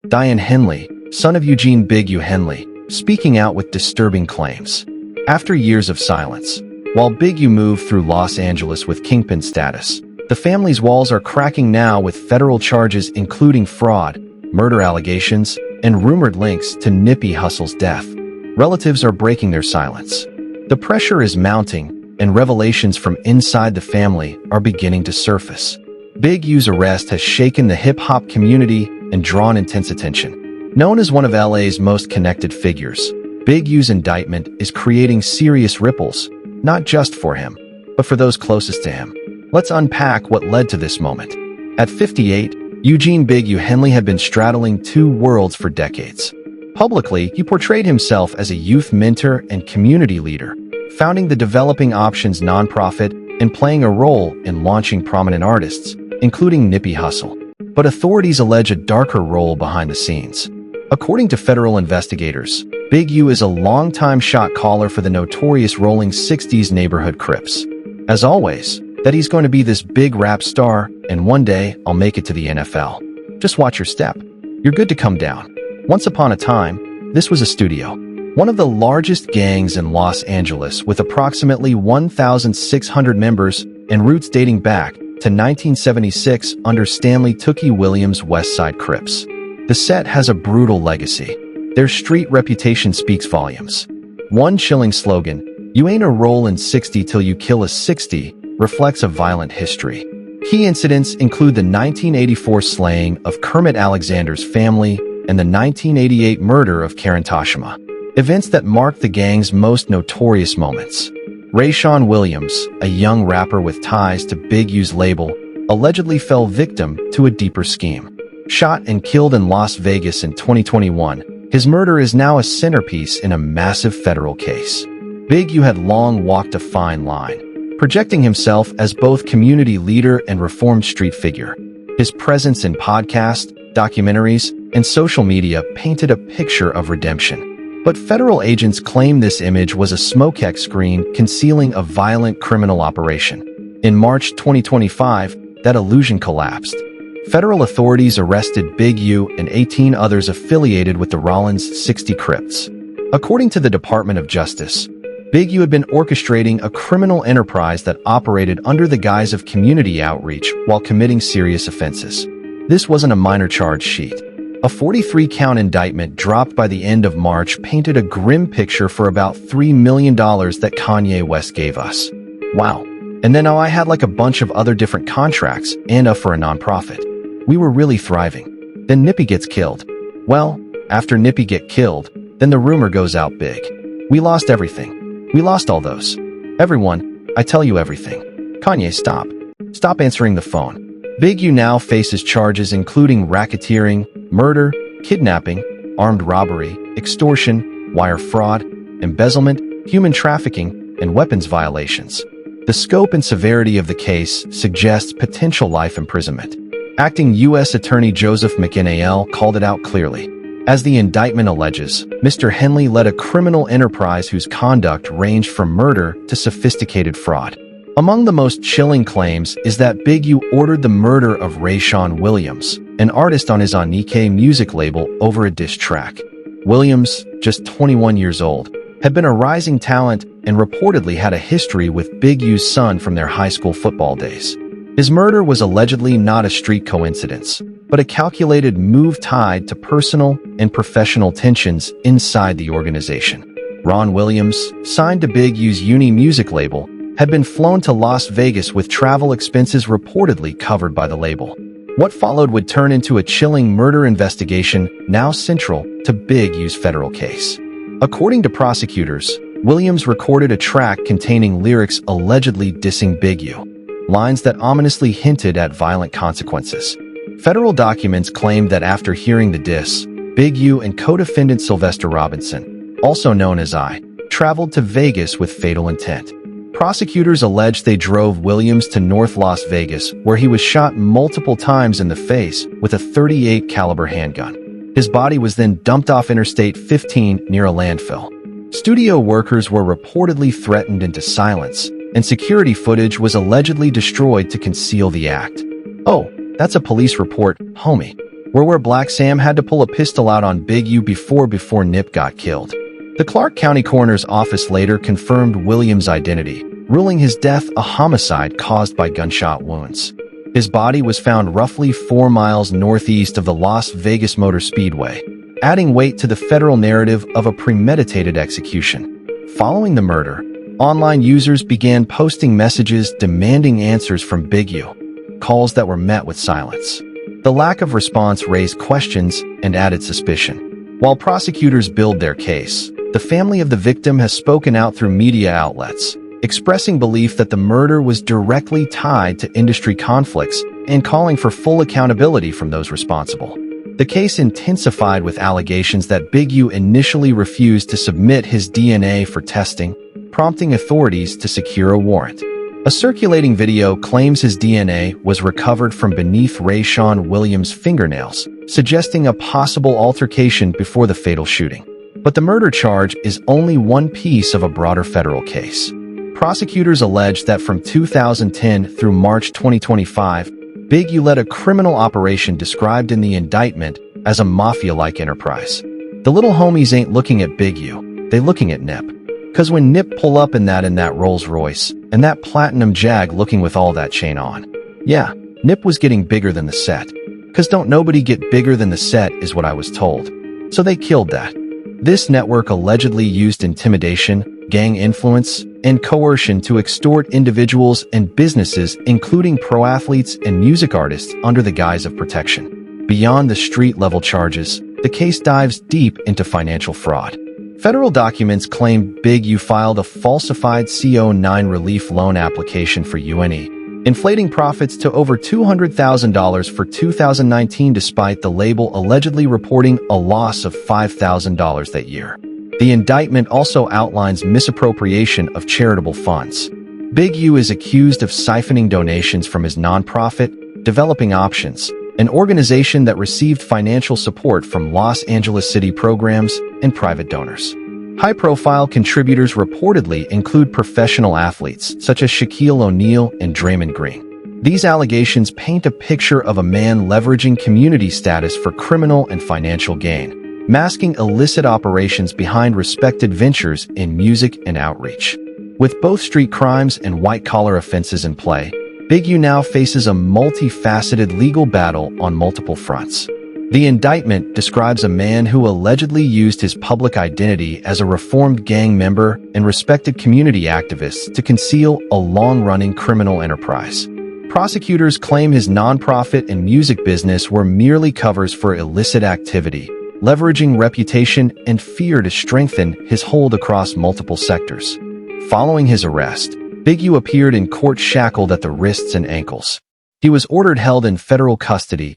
Diane Henley, son of Eugene Big U. Henley, speaking out with disturbing claims. After years of silence, while Big U moved through Los Angeles with kingpin status, the family's walls are cracking now with federal charges including fraud, murder allegations, and rumored links to Nipsey Hussle's death. Relatives are breaking their silence. The pressure is mounting, and revelations from inside the family are beginning to surface. Big U's arrest has shaken the hip-hop community and drawn intense attention. Known as one of LA's most connected figures, Big U's indictment is creating serious ripples, not just for him, but for those closest to him. Let's unpack what led to this moment. At 58, Eugene Big U. Henley had been straddling two worlds for decades. Publicly, he portrayed himself as a youth mentor and community leader, founding the Developing Options nonprofit and playing a role in launching prominent artists, including Nipsey Hussle. But authorities allege a darker role behind the scenes. According to federal investigators, Big U is a longtime shot caller for the notorious Rolling 60s neighborhood Crips. As always, that he's going to be this big rap star, and one day I'll make it to the NFL. Just watch your step. You're good to come down. Once upon a time, this was a studio. One of the largest gangs in Los Angeles with approximately 1,600 members and roots dating back to 1976 under Stanley Tookie Williams' West Side Crips. The set has a brutal legacy. Their street reputation speaks volumes. One chilling slogan, "You ain't a rollin' 60 till you kill a 60, reflects a violent history. Key incidents include the 1984 slaying of Kermit Alexander's family and the 1988 murder of Karen Toshima, events that marked the gang's most notorious moments. Rayshawn Williams, a young rapper with ties to Big U's label, allegedly fell victim to a deeper scheme. Shot and killed in Las Vegas in 2021, his murder is now a centerpiece in a massive federal case. Big U had long walked a fine line, projecting himself as both community leader and reformed street figure. His presence in podcasts, documentaries, and social media painted a picture of redemption. But federal agents claim this image was a smokex screen concealing a violent criminal operation. In March 2025, that illusion collapsed. Federal authorities arrested Big U and 18 others affiliated with the Rollins 60 Crips. According to the Department of Justice, Big U had been orchestrating a criminal enterprise that operated under the guise of community outreach while committing serious offenses. This wasn't a minor charge sheet. A 43-count indictment dropped by the end of March painted a grim picture for about $3 million that Kanye West gave us. Wow. And then I had like a bunch of other different contracts and for a nonprofit. We were really thriving. Then Nipsey gets killed. Well, after Nipsey get killed, then the rumor goes out big. We lost everything. We lost all those. Everyone, I tell you everything. Kanye, stop. Stop answering the phone. Big U now faces charges including racketeering, murder, kidnapping, armed robbery, extortion, wire fraud, embezzlement, human trafficking, and weapons violations. The scope and severity of the case suggests potential life imprisonment. Acting U.S. Attorney Joseph McIntyre called it out clearly. As the indictment alleges, Mr. Henley led a criminal enterprise whose conduct ranged from murder to sophisticated fraud. Among the most chilling claims is that Big U ordered the murder of Rayshawn Williams, an artist on his Onike music label, over a diss track. Williams, just 21 years old, had been a rising talent and reportedly had a history with Big U's son from their high school football days. His murder was allegedly not a street coincidence, but a calculated move tied to personal and professional tensions inside the organization. Ron Williams, signed to Big U's Uni music label, had been flown to Las Vegas with travel expenses reportedly covered by the label. What followed would turn into a chilling murder investigation now central to Big U's federal case. According to prosecutors, Williams recorded a track containing lyrics allegedly dissing Big U, lines that ominously hinted at violent consequences. Federal documents claimed that after hearing the diss, Big U and co-defendant Sylvester Robinson, also known as I, traveled to Vegas with fatal intent. Prosecutors alleged they drove Williams to North Las Vegas, where he was shot multiple times in the face with a .38 caliber handgun. His body was then dumped off Interstate 15 near a landfill. Studio workers were reportedly threatened into silence, and security footage was allegedly destroyed to conceal the act. Oh, that's a police report, homie. where Black Sam had to pull a pistol out on Big U before Nip got killed. The Clark County Coroner's Office later confirmed Williams' identity, ruling his death a homicide caused by gunshot wounds. His body was found roughly 4 miles northeast of the Las Vegas Motor Speedway, adding weight to the federal narrative of a premeditated execution. Following the murder, online users began posting messages demanding answers from Big U, calls that were met with silence. The lack of response raised questions and added suspicion. While prosecutors build their case, the family of the victim has spoken out through media outlets, expressing belief that the murder was directly tied to industry conflicts and calling for full accountability from those responsible. The case intensified with allegations that Big U initially refused to submit his DNA for testing, prompting authorities to secure a warrant. A circulating video claims his DNA was recovered from beneath Rayshawn Williams' fingernails, suggesting a possible altercation before the fatal shooting. But the murder charge is only one piece of a broader federal case. Prosecutors allege that from 2010 through March 2025, Big U led a criminal operation described in the indictment as a mafia-like enterprise. The little homies ain't looking at Big U, they looking at Nip. Cause when Nip pull up in that Rolls Royce, and that platinum Jag looking with all that chain on. Yeah, Nip was getting bigger than the set. Cause don't nobody get bigger than the set is what I was told. So they killed that. This network allegedly used intimidation, gang influence, and coercion to extort individuals and businesses, including pro athletes and music artists, under the guise of protection. Beyond the street-level charges, the case dives deep into financial fraud. Federal documents claim Big U filed a falsified CO9 relief loan application for UNE, inflating profits to over $200,000 for 2019 despite the label allegedly reporting a loss of $5,000 that year. The indictment also outlines misappropriation of charitable funds. Big U is accused of siphoning donations from his nonprofit, Developing Options, an organization that received financial support from Los Angeles City programs and private donors. High-profile contributors reportedly include professional athletes such as Shaquille O'Neal and Draymond Green. These allegations paint a picture of a man leveraging community status for criminal and financial gain, masking illicit operations behind respected ventures in music and outreach. With both street crimes and white-collar offenses in play, Big U now faces a multifaceted legal battle on multiple fronts. The indictment describes a man who allegedly used his public identity as a reformed gang member and respected community activist to conceal a long-running criminal enterprise. Prosecutors claim his nonprofit and music business were merely covers for illicit activity, leveraging reputation and fear to strengthen his hold across multiple sectors. Following his arrest, Big U appeared in court shackled at the wrists and ankles. He was ordered held in federal custody